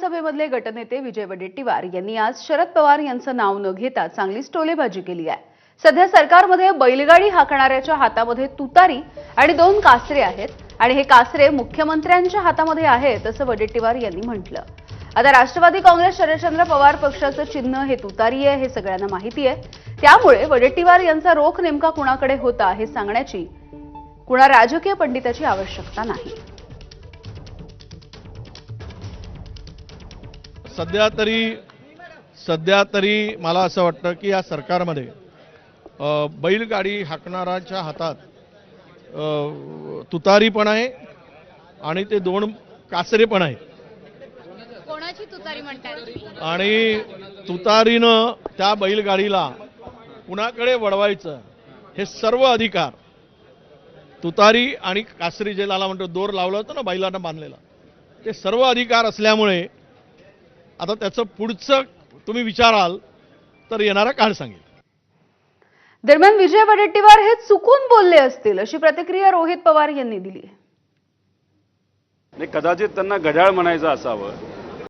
विधानसभेमधले गटनेते विजय वडेट्टीवार यांनी आज शरद पवार यांचं नाव न घेता चांगलीच टोलेबाजी केली आहे। सध्या सरकारमध्ये बैलगाडी हाकणाऱ्याच्या हातामध्ये तुतारी आणि 2 कासरे आहेत आणि हे कासरे मुख्यमंत्र्यांच्या हातामध्ये आहेत असं वडेट्टीवार यांनी म्हटलं। आता राष्ट्रवादी काँग्रेस शरदचंद्र पवार पक्षाचं चिन्ह हे तुतारी आहे हे सगळ्यांना माहिती आहे। त्यामुळे वडेट्टीवार यांचा रोख नेमका कुणाकडे होता हे सांगण्याची कुणा राजकीय पंडिताची आवश्यकता नाही। सध्या तरी मला असं वाटतं की या सरकारमध्ये बैलगाडी हाकणाऱ्याच्या हातात तुतारी पण आहे आणि ते 2 कासरे पण आहेत। कोणाची तुतारी म्हणतात? आणि तुतारीनं त्या बैलगाडीला कुणाकडे वळवायचं हे सर्व अधिकार तुतारी आणि कासरी जे लाला म्हणतो दोर लावलं होतं ना बैलांना बांधलेला, ते सर्व अधिकार असल्यामुळे आता त्याचं पुढचं तुम्ही विचाराल तर येणारा काळ सांगेल। दरम्यान विजय वडेट्टीवार हे चुकून बोलले असतील अशी प्रतिक्रिया रोहित पवार यांनी दिली। कदाचित त्यांना घड्याळ म्हणायचं असावं